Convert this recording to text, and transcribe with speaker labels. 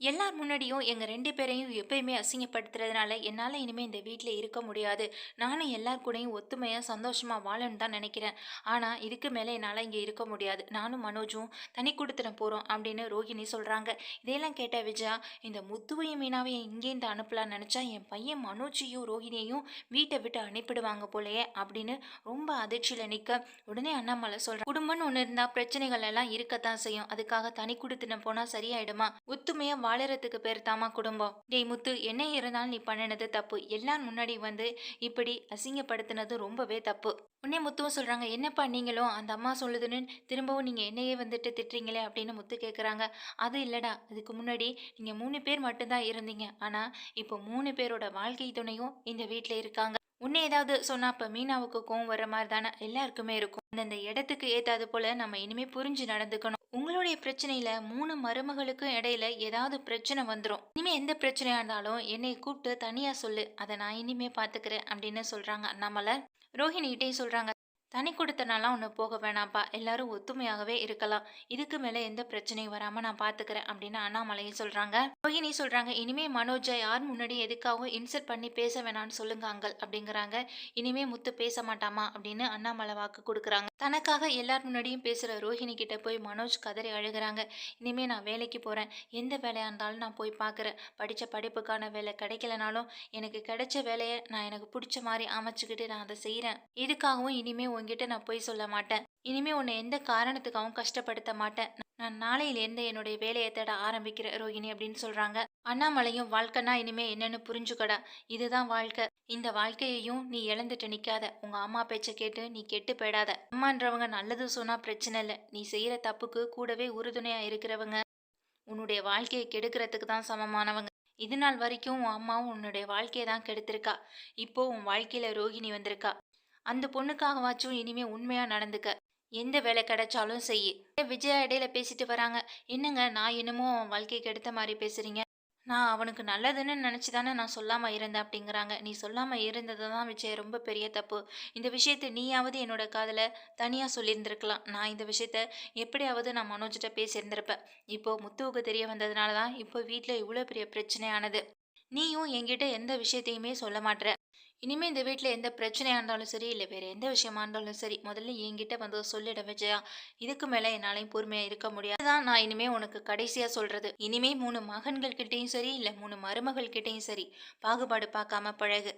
Speaker 1: எல்லார் முன்னாடியும் எங்க 2 பேரையும் எப்பயுமே அசிங்கப்படுத்துறதுனால, என்னால இனிமே இந்த வீட்ல இருக்க முடியாது. நானும் எல்லார் கூடயும் ஒத்துமையா, சந்தோஷமா வாழணும்னு தான் நெனைக்கிறேன். ஆனா, இதுக்கு மேல என்னால இங்க இருக்க முடியாது. நானும் மனோஜும் தனி குடித்தனம் போறோம் அப்படின்னு ரோகிணி சொல்றாங்க. இதையெல்லாம் கேட்ட விஜயா, இந்த முத்துவையும் மீனாவையும் இங்கேருந்து அனுப்பலாம்னு நெனச்சா, என் பையன் மனோஜையும், ரோகிணியையும் வீட்ட விட்டு அனுப்பிடுவாங்க போலயே அப்படின்னு ரொம்ப அதிர்ச்சியில நிக்க, உடனே அண்ணாமலை சொல்றான், குடும்பம்னு ஒண்ணு இருந்தா பிரச்சனைகள் எல்லாம் இருக்கத்தான் செய்யும். அதுக்காக தனி குடித்தனம் போனா சரியாயிடுமா? ஒத்துமையா வாழறதுக்கு பேர் தாமா குடும்பம். டேய் முத்து, என்ன இருந்தாலும் நீ பண்ணினது தப்பு. எல்லார் முன்னாடி வந்து இப்படி அசிங்கப்படுத்தினது ரொம்பவே தப்பு. உடனே முத்துவும் சொல்றாங்க, என்னப்பா நீங்களும் அந்த அம்மா சொல்லுதுன்னு திரும்பவும் நீங்க என்னையே வந்துட்டு திட்டுறீங்களே அப்படின்னு முத்து கேக்குறாங்க. அது இல்லடா, அதுக்கு முன்னாடி நீங்க 3 பேர் மட்டும்தான் இருந்தீங்க. ஆனா இப்போ 3 பேரோட வாழ்க்கை துணையும் இந்த வீட்ல இருக்காங்க. உன்னை ஏதாவது சொன்னா அப்ப மீனாவுக்கு கோவம் வர மாதிரி தானே எல்லாருக்குமே இருக்கும். அந்தந்த இடத்துக்கு ஏத்தாது போல நம்ம இனிமே புரிஞ்சு நடந்துக்கணும். உங்களுடைய பிரச்சனையில 3 மருமகளுக்கும் இடையில ஏதாவது பிரச்சனை வந்துரும். இனிமே எந்த பிரச்சனையா இருந்தாலும் என்னை கூப்பிட்டு தனியா சொல்லு. அதை நான் இனிமே பாத்துக்கிறேன் அப்படின்னு சொல்றாங்க அண்ணாமலை. ரோஹிணிகிட்டயும் சொல்றாங்க, தனி கொடுத்தனாலாம் ஒன்று போக வேணாம்ப்பா, எல்லாரும் ஒத்துமையாகவே இருக்கலாம். இதுக்கு மேலே எந்த பிரச்சனையும் வராமல் நான் பார்த்துக்கிறேன் அப்படின்னு அண்ணாமலையும் சொல்கிறாங்க. ரோஹிணி சொல்கிறாங்க, இனிமே மனோஜை யார் முன்னாடி எதுக்காகவும் இன்சல்ட் பண்ணி பேச வேணாம்னு சொல்லுங்க அங்கல் அப்படிங்கிறாங்க. இனிமே முத்து பேச மாட்டாமா அப்படின்னு அண்ணாமலை வாக்கு கொடுக்குறாங்க. தனக்காக எல்லார் முன்னாடியும் பேசுகிற ரோஹிணி கிட்ட போய் மனோஜ் கதறி அழுகிறாங்க. இனிமே நான் வேலைக்கு போகிறேன், எந்த வேலையாக இருந்தாலும் நான் போய் பார்க்குறேன். படித்த படிப்புக்கான வேலை கிடைக்கலனாலும் எனக்கு கிடைச்ச வேலையை நான் எனக்கு பிடிச்ச மாதிரி அமைச்சுக்கிட்டு நான் அதை செய்கிறேன். இதுக்காகவும் இனிமே உன்கிட்ட நான் பொய் சொல்ல மாட்டேன். இனிமே உன்னை எந்த காரணத்துக்காகவும் கஷ்டப்படுத்த மாட்டேன். நான் நாளையிலேருந்து என்னுடைய வேலையை தேட ஆரம்பிக்கிறேன் ரோகிணி அப்படின்னு சொல்றாங்க. அண்ணாமலையும், வாழ்க்கைனா இனிமே என்னன்னு புரிஞ்சுக்கடா. இதுதான் வாழ்க்கை. இந்த வாழ்க்கையையும் நீ இழந்துட்டு நிக்காத. உங்க அம்மா பேச்ச கேட்டு நீ கெட்டு போயிடாத. அம்மான்றவங்க நல்லது சொன்னா பிரச்சனை இல்லை. நீ செய்யற தப்புக்கு கூடவே உறுதுணையா இருக்கிறவங்க உன்னுடைய வாழ்க்கையை கெடுக்கிறதுக்கு தான் சமமானவங்க. இது நாள் வரைக்கும் உன் அம்மாவும் உன்னுடைய வாழ்க்கையை தான் கெடுத்திருக்கா. இப்போ உன் வாழ்க்கையில ரோகிணி வந்திருக்கா. அந்த பொண்ணுக்காகவாச்சும் இனிமே உண்மையா நடந்துக்க. எந்த வேலை கிடைச்சாலும் செய்யு. விஜயா இடையில பேசிட்டு வராங்க. என்னங்க, நான் என்னமோ அவன் வாழ்க்கைக்கு எடுத்த மாதிரி பேசுறீங்க. நான் அவனுக்கு நல்லதுன்னு நினைச்சு தானே நான் சொல்லாம இருந்தேன் அப்படிங்கிறாங்க. நீ சொல்லாம இருந்தது தான் விஜய் ரொம்ப பெரிய தப்பு. இந்த விஷயத்த நீயாவது என்னோட காதுல தனியா சொல்லியிருந்திருக்கலாம். நான் இந்த விஷயத்த எப்படியாவது நான் மனோஜிட்ட பேசியிருந்திருப்பேன். இப்போ முத்துவுக்கு தெரிய வந்ததுனால தான் இப்போ வீட்ல இவ்வளோ பெரிய பிரச்சனையானது. நீயும் என்கிட்ட எந்த விஷயத்தையுமே சொல்ல மாட்ற. இனிமே இந்த வீட்ல எந்த பிரச்சனையா இருந்தாலும் சரி, இல்ல வேற எந்த விஷயமா இருந்தாலும் சரி, முதல்ல என்கிட்ட வந்து சொல்லிட விஜயா. இதுக்கு மேல என்னாலயும் பொறுமையா இருக்க முடியாது. இதுதான் நான் இனிமே உனக்கு கடைசியா சொல்றது. இனிமே 3 மகன்கள் கிட்டயும் சரி, இல்ல 3 மருமகள் கிட்டயும் சரி, பாகுபாடு பார்க்காம பழகு.